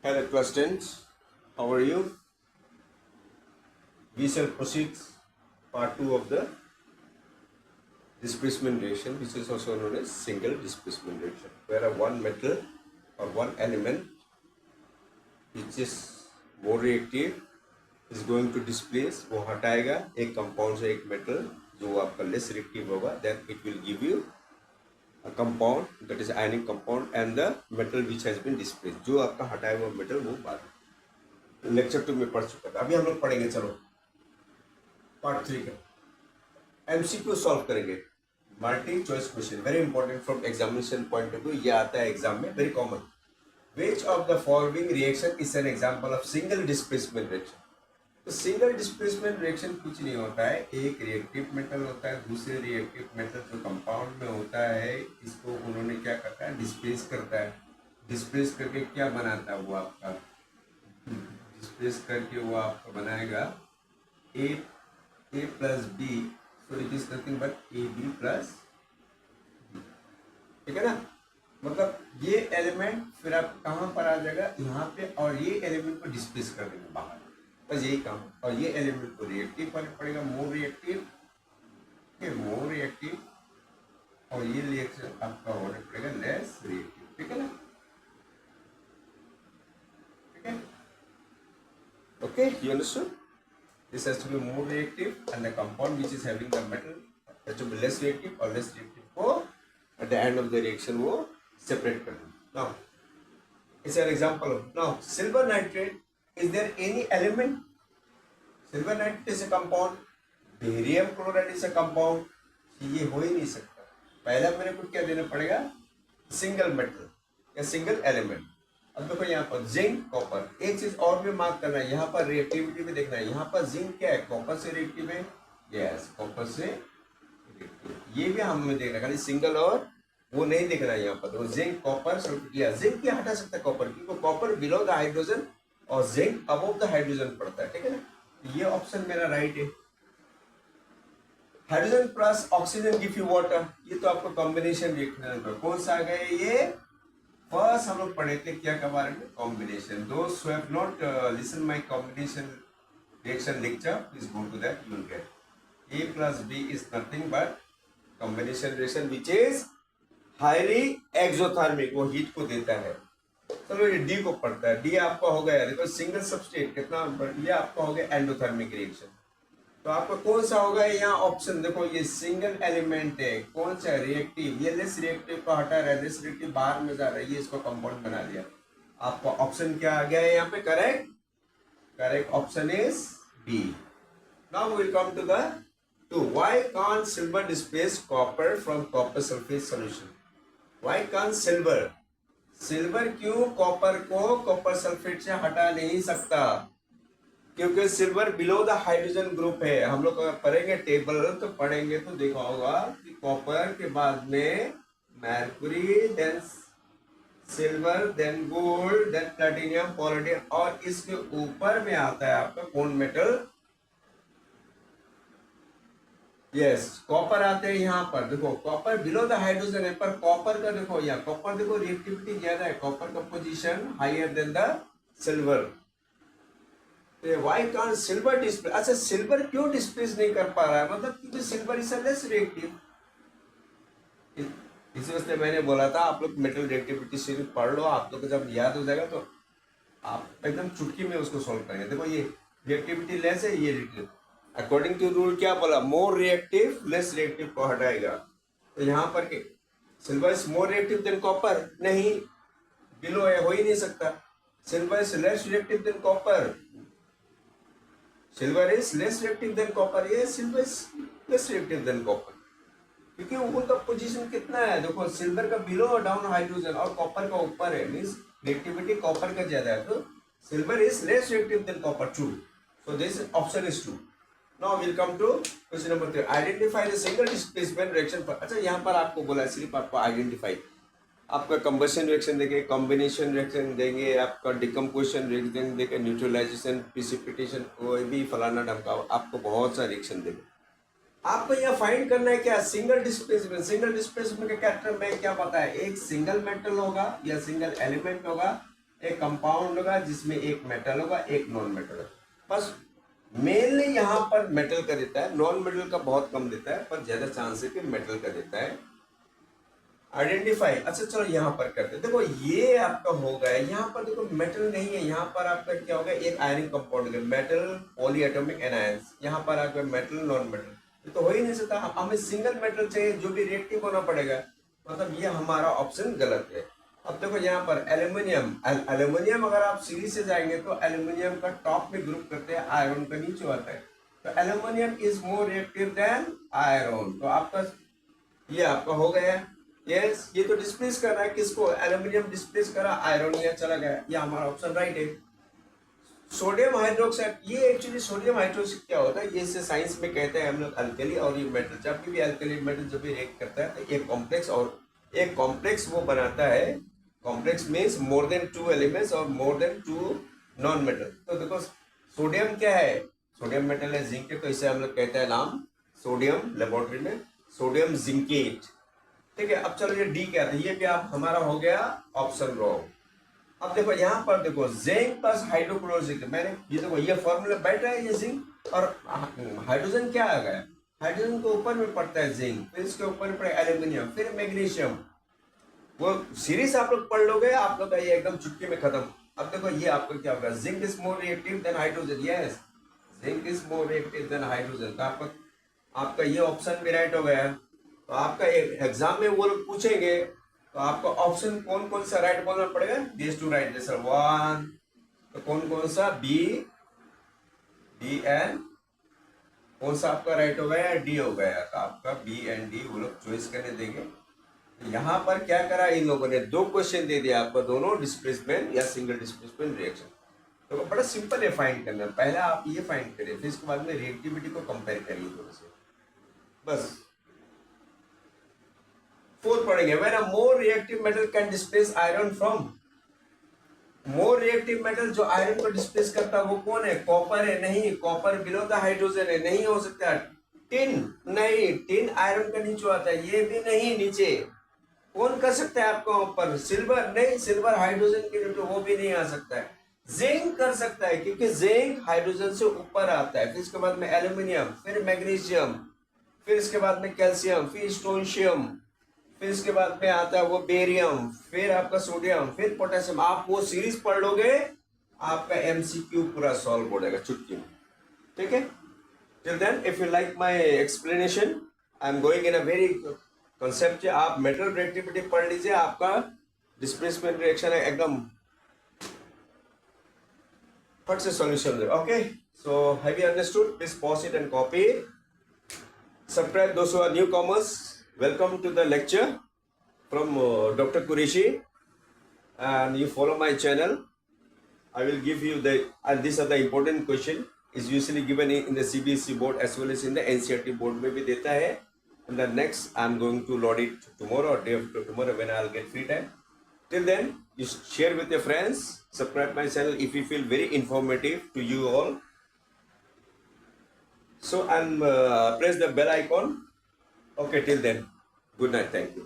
Hello, class 10s. How are you? We shall proceed part 2 of the displacement reaction, which is also known as single displacement reaction, where a one metal or one element which is more reactive is going to displace, वो हटाएगा एक compound से एक metal जो आपका less reactive होगा, then it will give you a compound that is ionic compound and the metal which has been displaced. जो आपका हटाया हुआ मेटल वो बाद लेक्चर 2 में पढ़ चुका था. अभी हम लोग पढ़ेंगे, चलो पार्ट 3 का एमसीक्यू सॉल्व करेंगे. Multi choice question, very important from examination point of view. ये आता है एग्जाम में, very common. Which of the following reaction is an example of single displacement reaction. तो सिंगल डिस्प्लेसमेंट रिएक्शन कुछ नहीं होता है, एक रिएक्टिव मेटल होता है, दूसरे रिएक्टिव मेटल जो कंपाउंड में होता है इसको उन्होंने क्या करता है, डिस्प्लेस करता है. डिस्प्लेस करके क्या बनाता है वो आपका, डिस्प्लेस करके वो आपका बनाएगा a plus b, so it is nothing but ab plus b. ठीक है ना. मतलब ये एलिमेंट फिर आप कहाँ पर आ जाएगा, यहाँ पे, और ये एलिमेंट को डिस्प्लेस कर देंगे बाहर, बस यही काम. और ये एलिमेंट को रिएक्टिव फर्क पड़ेगा, मोर रिएक्टिव, मोर रिएक्टिव, और ये रिएक्शन आपका होने पड़ेगा लेस रिएक्टिव. ठीक है ना. ठीक है. Okay, you understood. This has to be more reactive and the compound which is having the metal has to be less reactive or less reactive को at the end of the reaction वो separate कर दें. Now, it's an example of, now silver nitrate, is there any element? Silver nitrate is a compound, barium chloride is a compound. ये हो ही नहीं सकता. पहला मेरे को क्या देना पड़ेगा, सिंगल मेटल या सिंगल एलिमेंट. अब देखो यहाँ पर जिंक कॉपर, एक चीज और भी मार्क करना है, यहाँ पर रिएक्टिविटी भी देखना है. यहाँ पर जिंक क्या है, कॉपर से रिएक्टिव है. यस, कॉपर से रिएक्टिव. ये भी हमें देखना, खाली सिंगल और वो नहीं देखना है. यहाँ पर तो जिंक कॉपर सल्फेट, जिंक क्या हटा सकता है कॉपर, क्योंकि कॉपर बिलो द हाइड्रोजन और जिंक अबव द हाइड्रोजन पड़ता है. ठीक है ना. ये ऑप्शन मेरा राइट है. Hydrogen plus oxygen give you water, ये तो आपको कॉम्बिनेशन देखना है. कौन सा आ गया ये, फर्स्ट हम लोग पढ़े थे क्या के बारे में, कॉम्बिनेशन. दोस्त who have not listen my combination reaction lecture, please go to that, you will get. A plus B is nothing but combination reaction which is highly exothermic, वो हीट को देता है. चलो ये D को पढ़ता है. D आपका हो गया, देखो सिंगल सबस्ट्रेट कितना, ये आपका हो गया एंडोथर्मिक रिएक्शन. तो आपका कौन सा होगा यहाँ ऑप्शन, देखो ये सिंगल एलिमेंट है, कौन सा रिएक्टिव, ये लेस रिएक्टिव को हटा रहा है, लेस रिएक्टिव बाहर में जा रहा है, ये इसको कंपाउंड बना दिया. आपका ऑप्शन क्या आ गया है यहाँ पे, correct. Correct option is B. Now we will come to the two. Why can't silver displace copper from copper sulphate solution. Why can't silver, silver क्यों कॉपर को कॉपर सल्फेट से हटा नहीं सकता, क्योंकि silver below the hydrogen group है. हम लोग पढ़ेंगे टेबल तो पढ़ेंगे तो देखा होगा कि कॉपर के बाद में mercury, then silver, then gold, then platinum, palladium, और इसके ऊपर में आता है आपका कौन मेटल, यस कॉपर आते हैं. यहाँ पर देखो कॉपर बिलो द हाइड्रोजन है, पर कॉपर का देखो यहाँ, कॉपर देखो रिएक्टिविटी ज्यादा है, कॉपर का position higher than the silver. Why can't silver displace? अच्छा सिल्वर क्यों डिस्प्लेस नहीं कर पा रहा है, मतलब क्योंकि सिल्वर इज लेस रिएक्टिव. इसी वजह मैंने बोला था आप लोग मेटल रिएक्टिविटी सीरीज पढ़ लो, आप लोग को जब याद हो जाएगा तो आप एकदम चुटकी में उसको सॉल्व करेंगे. देखो ये रिएक्टिविटी लेस है, ये रिएक्टिव, अकॉर्डिंग टू रूल क्या बोला, मोर रिएक्टिव लेस रिएक्टिव को हटाएगा. तो यहाँ पर के silver is more reactive than copper, नहीं, बिलो है, हो ही नहीं सकता. Silver is less reactive than copper, silver is less reactive than copper, ये silver is less reactive than copper, क्योंकि उनका पोजीशन कितना है, देखो सिल्वर का बिलो डाउन हाइड्रोजन और कॉपर का ऊपर है, मींस रिएक्टिविटी कॉपर का ज्यादा है, तो silver is less reactive than copper. True. So this option is true. Now will come to question number 3. Identify the single displacement reaction. अच्छा यहाँ पर आपको बोला है सिर्फ आपको आइडेंटिफाई, आपका कंबशन रिएक्शन देंगे, कॉम्बिनेशन रिएक्शन देंगे, आपका डिकम्पोजिशन रिएक्शन देंगे, न्यूट्रलाइजेशन, प्रिसिपिटेशन, कोई भी फलाना ढमका, आपको बहुत सा रिएक्शन देंगे. आपको यहाँ फाइंड करना है क्या, सिंगल डिस्प्लेसमेंट. सिंगल डिस्प्लेसमेंट का कैरेक्टर में क्या पता है, एक सिंगल मेटल होगा या सिंगल एलिमेंट होगा एक कंपाउंड होगा जिसमें एक मेटल होगा, एक नॉन मेटल होगा। बस मेनली यहाँ पर मेटल का देता है, नॉन मेटल का बहुत कम देता है, पर ज्यादा चांस है कि मेटल का देता है। आइडेंटिफाई, अच्छा चलो यहाँ पर करते हैं। देखो ये आपका हो गया, यहाँ पर देखो मेटल नहीं है, यहाँ पर आपका क्या होगा, एक आयनिक कंपाउंड है, मेटल पॉलीएटॉमिक एनायंस। यहाँ पर आपका मेटल नॉन मेटल, ये तो हो ही नहीं सकता। हमें सिंगल मेटल चाहिए जो भी रिएक्टिव होना पड़ेगा, मतलब ये हमारा ऑप्शन गलत है। अब देखो यहाँ पर एल्यूमिनियम, एल्यूमिनियम अगर आप सीरीज से जाएंगे तो एल्यूमिनियम का टॉप में ग्रुप करते हैं, आयरन का नीचे आता है। तो aluminium is more reactive then iron, तो आपका ये आपका हो गया। यस, ये तो डिस्प्लेस कर रहा है किसको, एल्यूमिनियम डिस्प्लेस करा, आयरन यहाँ चला गया, ये हमारा ऑप्शन राइट है। सोडियम हाइड्रोक्साइड, ये एक्चुअली सोडियम हाइड्रोक्साइड क्या होता है, ये इसे साइंस में कहते हैं हम लोग अल्कली, और ये मेटल जब भी अल्कली मेटल जब भी रिएक्ट करता है तो एक कॉम्प्लेक्स, और एक कॉम्प्लेक्स वो बनाता है। Complex means more than 2 elements और मोर देन 2 नॉन मेटल। तो देखो सोडियम क्या है, सोडियम मेटल है, जिंक है, तो इसे हम लोग कहते हैं नाम सोडियम, लेबोरेटरी में सोडियम जिंकेट। ठीक है, अब चलो ये डी क्या था, ये भी आप हमारा हो गया ऑप्शन रॉन्ग। अब देखो यहाँ पर देखो जिंक प्लस हाइड्रोक्लोरिक, मैंने ये देखो ये फॉर्मूला बैठ रहा है, ये जिंक और हाइड्रोजन क्या आ गया, हाइड्रोजन के ऊपर में पड़ता है जिंक, फिर इसके ऊपर में पड़े एल्यूमिनियम, फिर मैग्नीशियम। वो सीरीज आप लोग पढ़ लोगे, आप लोग का ये एकदम चुटकी में खत्म। अब देखो ये आपका क्या होगा, zinc is more reactive then hydrogen, yes zinc is more reactive then hydrogen. तो आपका ये ऑप्शन भी राइट हो गया। तो आपका एग्जाम में वो लोग पूछेंगे तो आपको ऑप्शन कौन कौन सा राइट बोलना पड़ेगा, this to right sir one, तो कौन कौन सा, बी, डी एंड कौन सा आपका राइट हो गया, डी हो गया। तो आपका बी एंड डी वो लोग चॉइस करने देंगे। यहाँ पर क्या करा इन लोगों ने, 2 क्वेश्चन दे दिया आपको, दोनों डिस्प्लेसमेंट या सिंगल डिस्प्लेसमेंट रिएक्शन। तो बड़ा सिंपल है फाइंड करना, पहले आप ये फाइंड करिए, फिर इसके बाद में रिएक्टिविटी को कंपेयर करिए थोड़ा से, बस। 4 पढ़ेंगे, when a more reactive metal can displace iron from, more reactive metal जो आयरन को डिस्प्लेस करता है वो कौन है, कॉपर है, नहीं, कॉपर बिलो द हाइड्रोजन है, नहीं हो सकता। टिन, नहीं, टिन आयरन का नीचे आता है, ये भी नहीं नीचे, कौन कर सकता है आपका ऊपर, सिल्वर, नहीं, सिल्वर हाइड्रोजन के नीचे वो भी नहीं आ सकता है। जिंक कर सकता है क्योंकि जिंक हाइड्रोजन से ऊपर आता है, फिर इसके बाद में एल्यूमिनियम, फिर मैग्नीशियम, फिर इसके बाद में कैल्शियम, फिर स्टोनशियम, फिर इसके बाद में आता है वो बेरियम, फिर आपका सोडियम, फिर पोटेशियम। आप वो सीरीज पढ़ लोगे, आपका एमसीक्यू पूरा सॉल्व हो जाएगा चुटकी में। ठीक है, till then if you like my explanation, I am going in a very concept, आप मेटल रिएक्टिविटी पढ़ लीजिए, आपका डिस्प्लेसमेंट रिएक्शन है एकदम फट से solution. Okay, so have you understood, please pause it and copy, subscribe those who are newcomers. Welcome to the lecture from Dr. Qureshi, and you follow my channel. I will give you the, and these are the important question, is usually given in the CBSE board as well as in the NCERT board में भी देता है, and the next I'm going to load it tomorrow or day after tomorrow when I'll get free time. Till then, you share with your friends, subscribe my channel if you feel very informative to you all. So, and press the bell icon. Okay, till then, good night, thank you.